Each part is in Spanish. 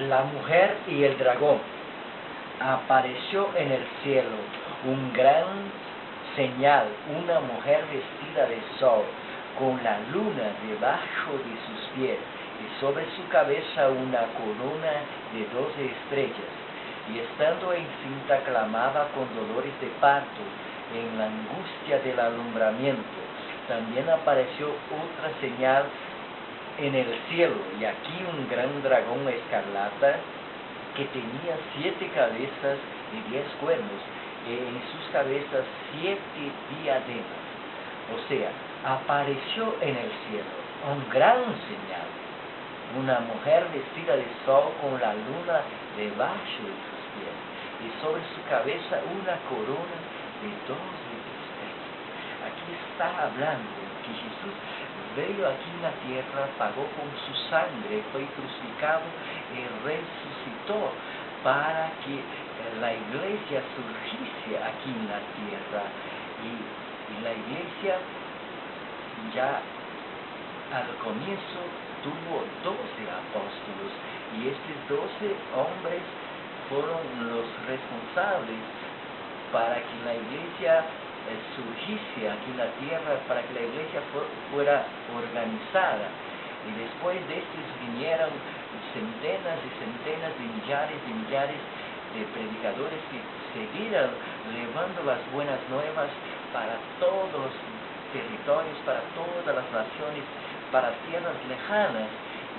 La mujer y el dragón. Apareció en el cielo un gran señal, una mujer vestida de sol, con la luna debajo de sus pies, y sobre su cabeza una corona de 12 estrellas. Y estando encinta clamaba con dolores de parto, en la angustia del alumbramiento. También apareció otra señal en el cielo, y aquí un gran dragón escarlata, que tenía 7 cabezas y 10 cuernos, y en sus cabezas 7 diademas. O sea, apareció en el cielo un gran señal, una mujer vestida de sol con la luna debajo de sus pies, y sobre su cabeza una corona de 12 estrellas. Aquí está hablando que Jesús veio aquí en la tierra, pagó con su sangre, fue crucificado y resucitó para que la iglesia surgiese aquí en la tierra. Y la iglesia ya al comienzo tuvo 12 apóstolos, y estos 12 hombres fueron los responsables para que la iglesia surgiese aquí en la tierra, para que la iglesia fuera organizada. Y después de estos vinieron centenas y centenas de millares de predicadores que siguieron llevando las buenas nuevas para todos los territorios, para todas las naciones, para tierras lejanas.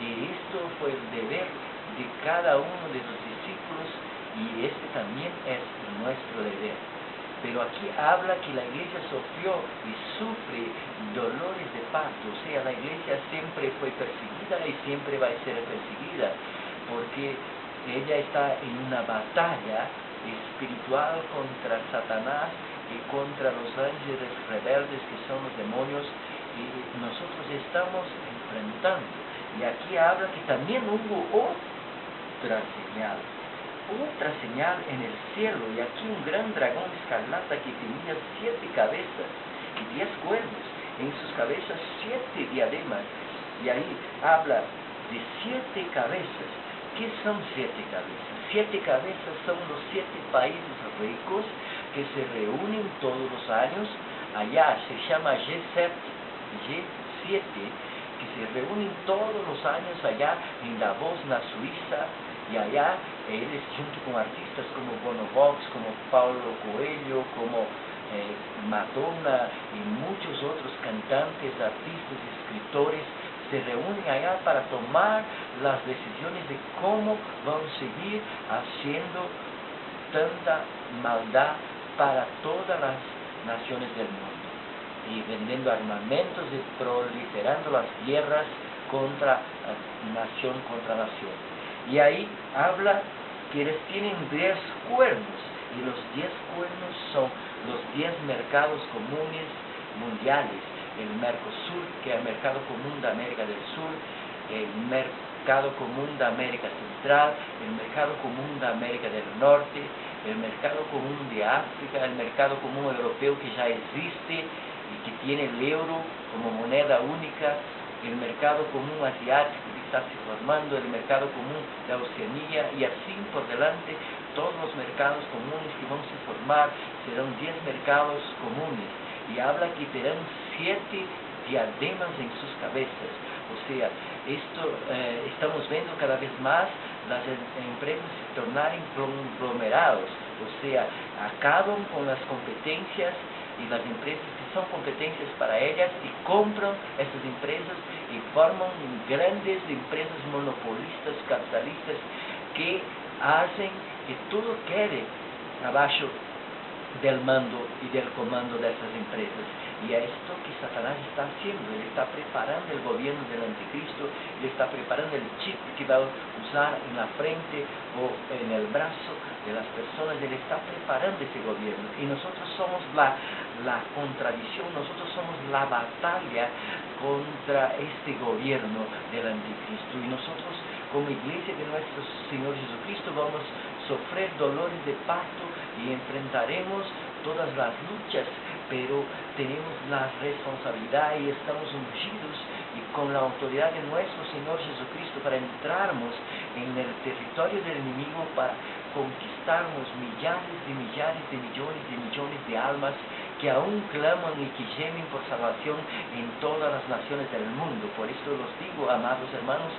Y esto fue el deber de cada uno de los discípulos, y este también es nuestro deber. Pero aquí habla que la iglesia sufrió y sufre dolores de parto. O sea, la iglesia siempre fue perseguida y siempre va a ser perseguida, porque ella está en una batalla espiritual contra Satanás y contra los ángeles rebeldes que son los demonios, y nosotros estamos enfrentando. Y aquí habla que también hubo otra señal en el cielo, y aquí un gran dragón escarlata que tenía 7 cabezas y 10 cuernos, en sus cabezas 7 diademas. Y ahí habla de 7 cabezas. ¿Qué son 7 cabezas? 7 cabezas son los 7 países ricos que se reúnen todos los años. Allá se llama G7, que se reúnen todos los años allá en Davos, en Suiza. Y allá ellos, junto con artistas como Bono Vox, como Paulo Coelho, como Madonna y muchos otros cantantes, artistas, escritores, se reúnen allá para tomar las decisiones de cómo van a seguir haciendo tanta maldad para todas las naciones del mundo, y vendiendo armamentos y proliferando las guerras contra nación contra nación. Y ahí habla que ellos tienen 10 cuernos, y los 10 cuernos son los 10 mercados comunes mundiales: el Mercosur, que es el mercado común de América del Sur, el mercado común de América Central, el mercado común de América del Norte, el mercado común de África, el mercado común europeo que ya existe y que tiene el euro como moneda única, el mercado común asiático que está se formando, el mercado común de Oceanía, y así por delante. Todos los mercados comunes que van a formar serán 10 mercados comunes, y habla que tendrán 7 diademas en sus cabezas. O sea, estamos viendo cada vez más las empresas se tornarem conglomerados, o sea, acaban con las competencias, y las empresas que son competencias para ellas, y compran esas empresas y forman grandes empresas monopolistas, capitalistas, que hacen que todo quede abajo del mando y del comando de esas empresas. Y es esto que Satanás está haciendo. Él está preparando el gobierno del anticristo, él está preparando el chip que va a usar en la frente o en el brazo de las personas. Él está preparando ese gobierno, y nosotros somos la contradicción, nosotros somos la batalla contra este gobierno del anticristo. Y nosotros, como iglesia de nuestro Señor Jesucristo, vamos a sufrir dolores de parto y enfrentaremos todas las luchas pero tenemos la responsabilidad y estamos ungidos y con la autoridad de nuestro Señor Jesucristo para entrarnos en el territorio del enemigo, para conquistarnos millares de millones de almas que aún claman y que gemen por salvación en todas las naciones del mundo. Por esto los digo, amados hermanos,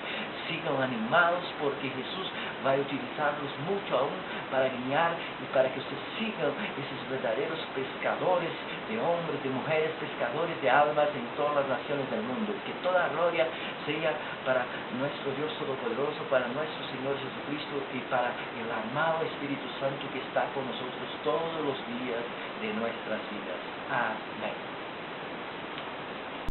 sigan animados, porque Jesús va a utilizarlos mucho aún para guiar y para que ustedes sigan esos verdaderos pescadores de hombres, de mujeres, pescadores de almas en todas las naciones del mundo. Que toda gloria sea para nuestro Dios Todopoderoso, para nuestro Señor Jesucristo y para el amado Espíritu Santo que está con nosotros todos los días de nuestras vidas. Amén.